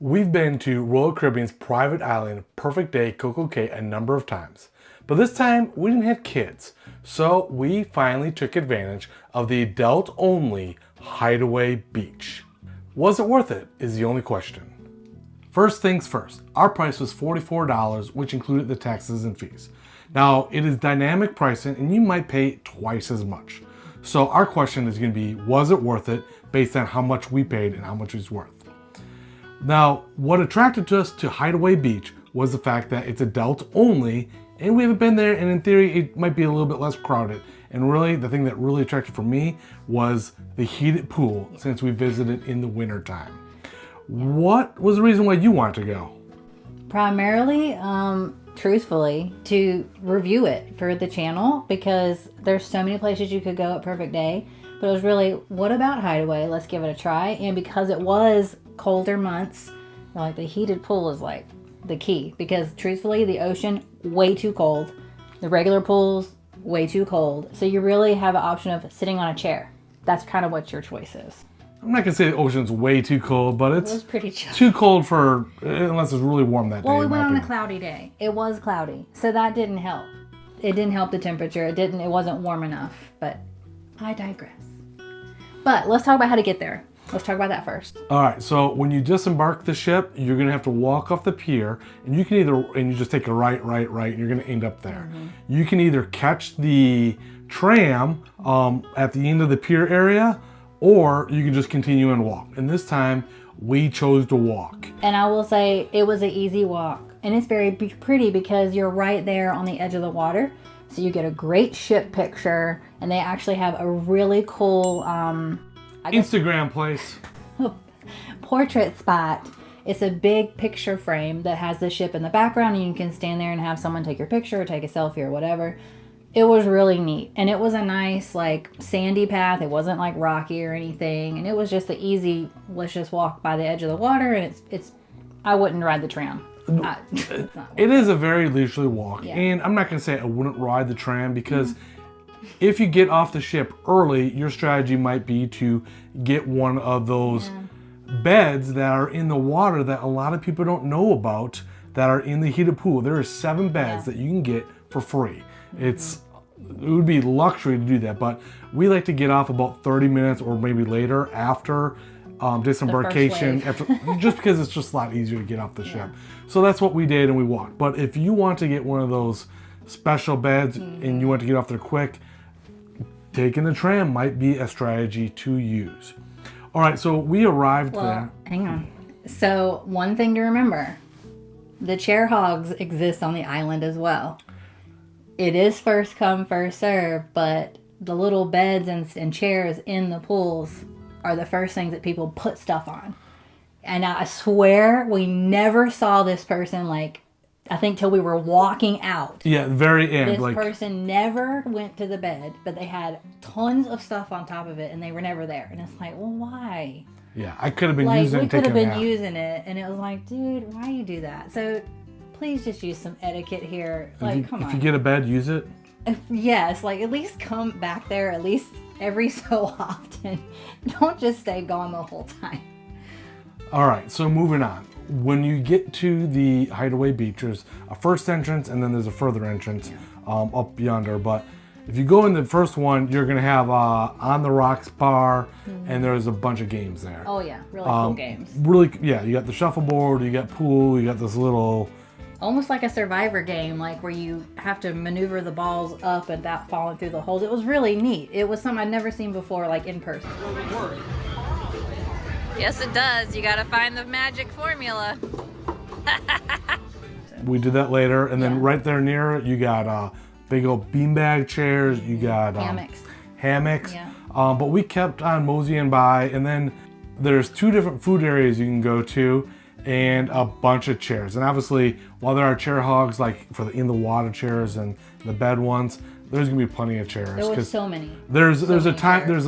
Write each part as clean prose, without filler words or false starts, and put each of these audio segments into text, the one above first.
We've been to Royal Caribbean's private island, Perfect Day, CocoCay, a number of times. But this time, we didn't have kids. So we finally took advantage of the adult-only Hideaway Beach. Was it worth it, is the only question. First things first, our price was $44, which included the taxes and fees. Now, it is dynamic pricing, and you might pay twice as much. So our question is going to be, was it worth it, based on how much we paid and how much it's worth? Now, what attracted us to Hideaway Beach was the fact that it's adult only, and we haven't been there, and in theory, it might be a little bit less crowded. And really, the thing that really attracted for me was the heated pool, since we visited in the winter time. What was the reason why you wanted to go? Primarily, truthfully, to review it for the channel, because there's so many places you could go at Perfect Day. But it was really, what about Hideaway? Let's give it a try. And because it was colder months, like the heated pool is like the key, because truthfully, the ocean, way too cold. The regular pools, way too cold. So you really have an option of sitting on a chair. That's kind of what your choice is. I'm not gonna say the ocean's way too cold, but It was pretty chill. too cold for, unless it's really warm that day. Well, we went on a cloudy day. It was cloudy, so that didn't help. It didn't help the temperature. It wasn't warm enough, but I digress. But let's talk about how to get there. Let's talk about that first. All right, so when you disembark the ship, you're gonna have to walk off the pier, and you can you just take a right, and you're gonna end up there. You can either catch the tram at the end of the pier area, or you can just continue and walk. And this time, we chose to walk. And I will say, it was an easy walk. And it's very pretty because you're right there on the edge of the water. So you get a great ship picture, and they actually have a really cool Instagram place. portrait spot. It's a big picture frame that has the ship in the background, and you can stand there and have someone take your picture or take a selfie or whatever. It was really neat, and it was a nice like sandy path. It wasn't like rocky or anything, and it was just an easy, let's just walk by the edge of the water. And it's I wouldn't ride the tram. It is a very leisurely walk, Yeah. and I'm not gonna say I wouldn't ride the tram, because if you get off the ship early, your strategy might be to get one of those beds that are in the water that a lot of people don't know about, that are in the heated pool. There are 7 beds that you can get for free. It would be luxury to do that, but we like to get off about 30 minutes or maybe later after disembarkation, just because it's just a lot easier to get off the ship. So that's what we did, and we walked. But if you want to get one of those special beds and you want to get off there quick, taking the tram might be a strategy to use. All right, so we arrived there. Hang on. So one thing to remember, the chair hogs exist on the island as well. It is first come, first serve, but the little beds and chairs in the pools are the first things that people put stuff on. And I swear we never saw this person, like, I think till we were walking out. Yeah, very end. This person never went to the bed, but they had tons of stuff on top of it, and they were never there. And it's like, well, why? Yeah, I could have been Like, using it. we and could have taking a been nap. using it, and it was like, dude, why you do that? So please just use some etiquette here. Like, come on. If you get a bed, use it. Yes, like, at least come back there at least every so often. Don't just stay gone the whole time. All right, so moving on. When you get to the Hideaway Beach, there's a first entrance, and then there's a further entrance up yonder. But if you go in the first one, you're gonna have On the Rocks bar, and there's a bunch of games there. Oh yeah, really cool games. Really, yeah. You got the shuffleboard, you got pool, you got this little. Almost like a Survivor game, like where you have to maneuver the balls up and without falling through the holes. It was really neat. It was something I'd never seen before, like in person. Yes, it does. You gotta find the magic formula. We did that later, and then right there near it, you got big old beanbag chairs. You got hammocks. Yeah. But we kept on moseying by, and then there's 2 different food areas you can go to, and a bunch of chairs. And obviously, while there are chair hogs, like for the in the water chairs and the bed ones, there's gonna be plenty of chairs. There was so many. There's many a time. chairs.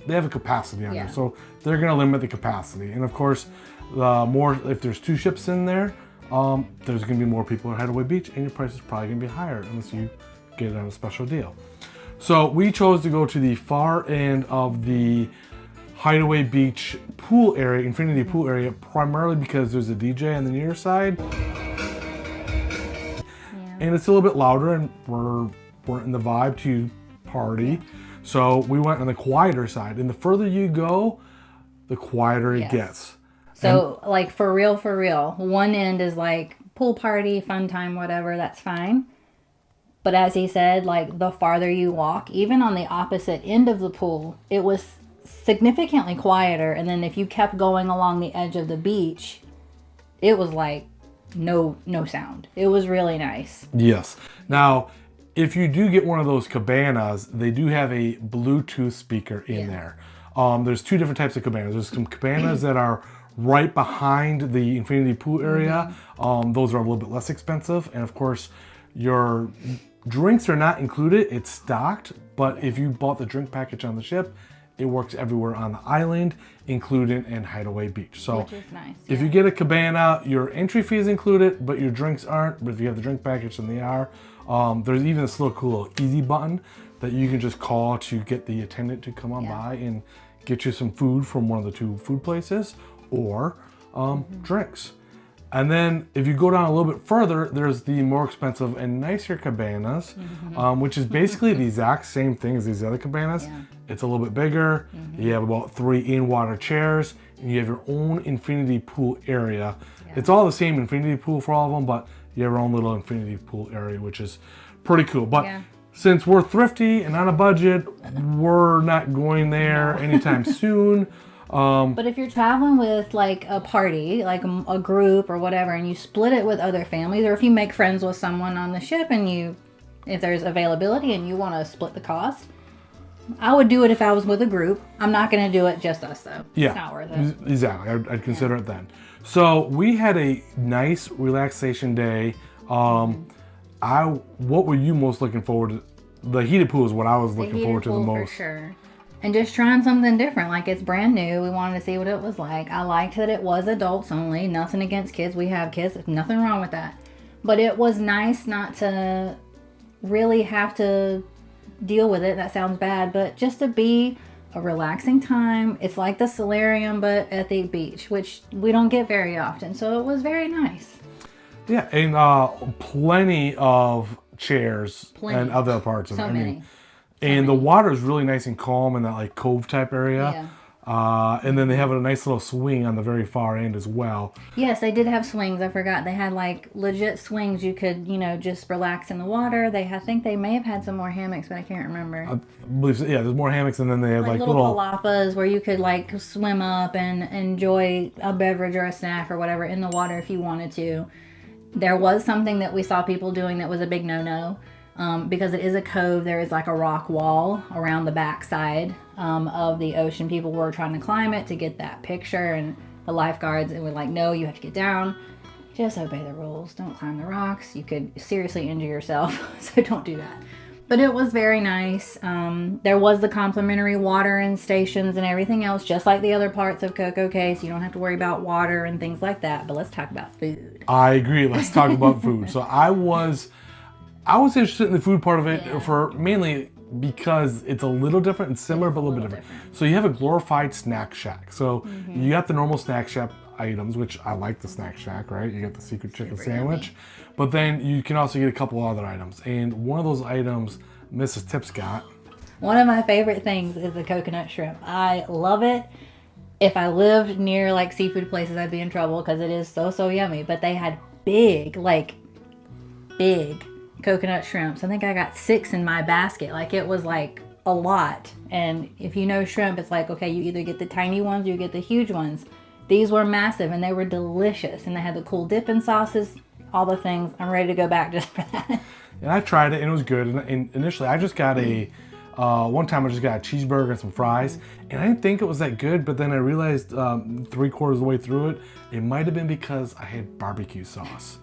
They have a capacity on there, so they're gonna limit the capacity. And of course, if there's 2 ships in there, there's gonna be more people at Hideaway Beach, and your price is probably gonna be higher unless you get it on a special deal. So we chose to go to the far end of the Hideaway Beach pool area, infinity pool area, primarily because there's a DJ on the near side. And it's a little bit louder, and we're in the vibe to party. So we went on the quieter side, and the further you go, the quieter it gets. So like for real, one end is like pool party, fun time, whatever, that's fine. But as he said, like the farther you walk, even on the opposite end of the pool, it was significantly quieter. And then if you kept going along the edge of the beach, it was like no sound. It was really nice. Yes. Now, if you do get one of those cabanas, they do have a Bluetooth speaker in there. There's two different types of cabanas. There's some cabanas that are right behind the infinity pool area. Those are a little bit less expensive. And of course, your drinks are not included. It's stocked. But if you bought the drink package on the ship, it works everywhere on the island, including in Hideaway Beach. So which is nice. If you get a cabana, your entry fee is included, but your drinks aren't. But if you have the drink package, then they are. There's even this little cool little easy button that you can just call to get the attendant to come on by and get you some food from one of the two food places or drinks. And then if you go down a little bit further, there's the more expensive and nicer cabanas, which is basically the exact same thing as these other cabanas. It's a little bit bigger. You have about 3 in-water chairs, and you have your own infinity pool area. It's all the same infinity pool for all of them, but you have your own little infinity pool area, which is pretty cool. But since we're thrifty and on a budget, we're not going there anytime soon. But if you're traveling with like a party, like a group or whatever, and you split it with other families, or if you make friends with someone on the ship and if there's availability and you want to split the cost, I would do it if I was with a group. I'm not going to do it just us though. Yeah, it's not worth it. Exactly. I'd consider it then. So we had a nice relaxation day. What were you most looking forward to? The heated pool is what I was looking forward to the most. For sure. And just trying something different. Like, it's brand new. We wanted to see what it was like. I liked that it was adults only. Nothing against kids. We have kids. There's nothing wrong with that. But it was nice not to really have to deal with it. That sounds bad. But just to be a relaxing time. It's like the solarium, but at the beach, which we don't get very often. So it was very nice. Yeah, and plenty of chairs and other parts of it. And the water is really nice and calm in that like cove type area. Yeah. And then they have a nice little swing on the very far end as well. Yes, they did have swings. I forgot. They had like legit swings. You could, just relax in the water. I think they may have had some more hammocks, but I can't remember. I believe so. Yeah, there's more hammocks, and then they have like little palapas where you could like swim up and enjoy a beverage or a snack or whatever in the water if you wanted to. There was something that we saw people doing that was a big no-no. Because it is a cove, there is like a rock wall around the backside of the ocean. People were trying to climb it to get that picture, and the lifeguards were like, no, you have to get down. Just obey the rules. Don't climb the rocks. You could seriously injure yourself, so don't do that. But it was very nice. There was the complimentary water and stations and everything else, just like the other parts of CocoCay, so you don't have to worry about water and things like that. But let's talk about food. I agree. Let's talk about food. So I was interested in the food part of it for mainly because it's a little different and similar, but a little bit different. So you have a glorified snack shack. So you got the normal snack shack items, which I like the snack shack, right? You got the secret chicken sandwich, but then you can also get a couple other items. And one of those items, Mrs. Tips got. One of my favorite things is the coconut shrimp. I love it. If I lived near like seafood places, I'd be in trouble because it is so yummy. But they had big coconut shrimps. I think I got 6 in my basket. Like, it was like a lot. And if you know shrimp, it's like, okay, you either get the tiny ones or you get the huge ones. These were massive and they were delicious. And they had the cool dipping sauces, all the things. I'm ready to go back just for that. And I tried it and it was good. And initially I just got one time I just got a cheeseburger and some fries. And I didn't think it was that good, but then I realized 3/4 of the way through it, it might have been because I had barbecue sauce.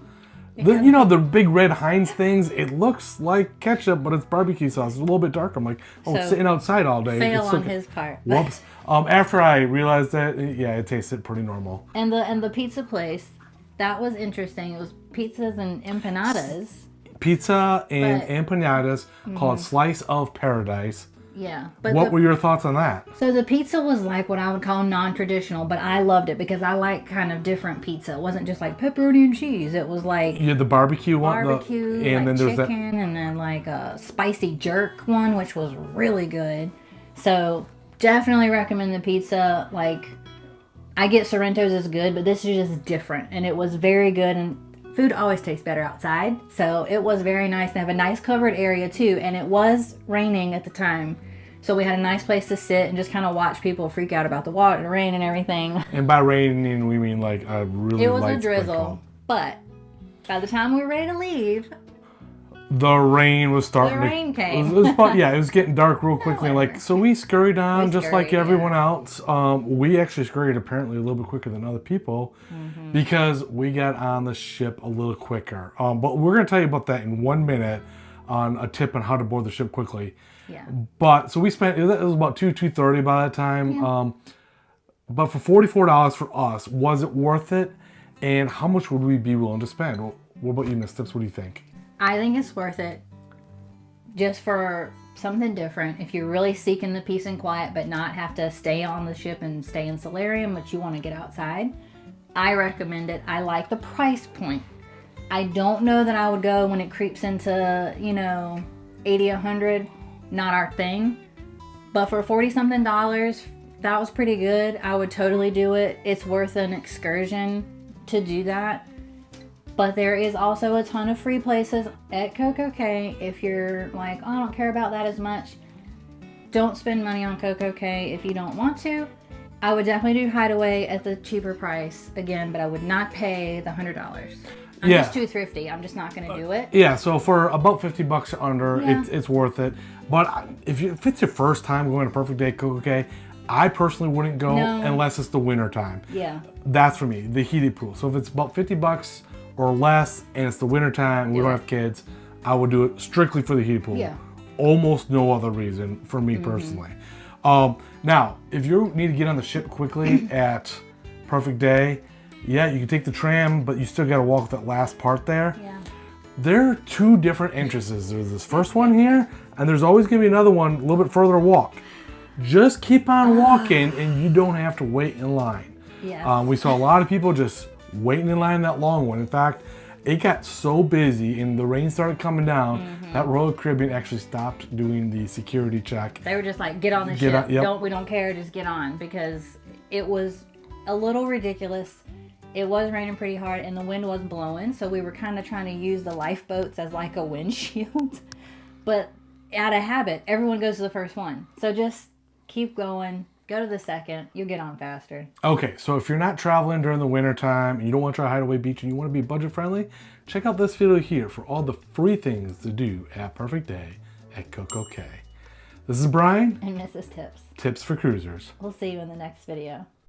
The big red Heinz things, it looks like ketchup, but it's barbecue sauce. It's a little bit darker. I'm like, it's sitting outside all day. Fail on his part. Whoops. After I realized that, it tasted pretty normal. And the pizza place, that was interesting. It was pizzas and empanadas. Pizza and empanadas called Slice of Paradise. Yeah. But What were your thoughts on that? So the pizza was like what I would call non-traditional, but I loved it because I like kind of different pizza. It wasn't just like pepperoni and cheese. It was like You had the barbecue one, barbecue, and like then there's chicken, and then like a spicy jerk one, which was really good. So definitely recommend the pizza. Like, I get Sorrento's is good, but this is just different, and it was very good. And food always tastes better outside, so it was very nice. They have a nice covered area too, and it was raining at the time, so we had a nice place to sit and just kind of watch people freak out about the water, the rain, and everything. And by raining, we mean like a really It was light a drizzle, sprinkle. but by the time we were ready to leave, The rain was starting. The rain came. It was it was getting dark real quickly. Like, so we scurried on just like scurried, everyone else. We actually scurried apparently a little bit quicker than other people because we got on the ship a little quicker. But we're gonna tell you about that in 1 minute on a tip on how to board the ship quickly. yeah. But so we spent, it was about $2:30 by that time. But for $44 for us, was it worth it? And how much would we be willing to spend? What about you, Miss Tips? What do you think? I think it's worth it just for something different. If you're really seeking the peace and quiet, but not have to stay on the ship and stay in solarium, but you want to get outside, I recommend it. I like the price point. I don't know that I would go when it creeps into, 80, 100, not our thing. But for 40 something dollars, that was pretty good. I would totally do it. It's worth an excursion to do that. But there is also a ton of free places at CocoCay. If you're like, oh, I don't care about that as much, don't spend money on CocoCay if you don't want to. I would definitely do Hideaway at the cheaper price again, but I would not pay the $100. I'm just too thrifty. I'm just not going to do it. Yeah, so for about $50 under, Yeah. it's worth it. But if it's your first time going to Perfect Day CocoCay, I personally wouldn't go unless it's the winter time. Yeah. That's for me, the heated pool. So if it's about $50 or less and it's the winter time and we don't have kids, I would do it strictly for the heated pool. Yeah. Almost no other reason for me personally. Now, if you need to get on the ship quickly at Perfect Day, yeah, you can take the tram, but you still got to walk that last part there. Yeah. There are two different entrances. There's this first one here, and there's always going to be another one a little bit further walk. Just keep on walking, and you don't have to wait in line. Yes. We saw a lot of people just waiting in line that long one. In fact, it got so busy and the rain started coming down that Royal Caribbean actually stopped doing the security check. They were just like, get on the ship. Yep. We don't care, just get on, because it was a little ridiculous. It was raining pretty hard and the wind was blowing, so we were kind of trying to use the lifeboats as like a windshield. But out of habit, everyone goes to the first one. So just keep going. Go to the second. You'll get on faster. Okay, so if you're not traveling during the winter time and you don't want to try Hideaway Beach and you want to be budget friendly, check out this video here for all the free things to do at Perfect Day at CocoCay. This is Brian. And Mrs. Tips. Tips for Cruisers. We'll see you in the next video.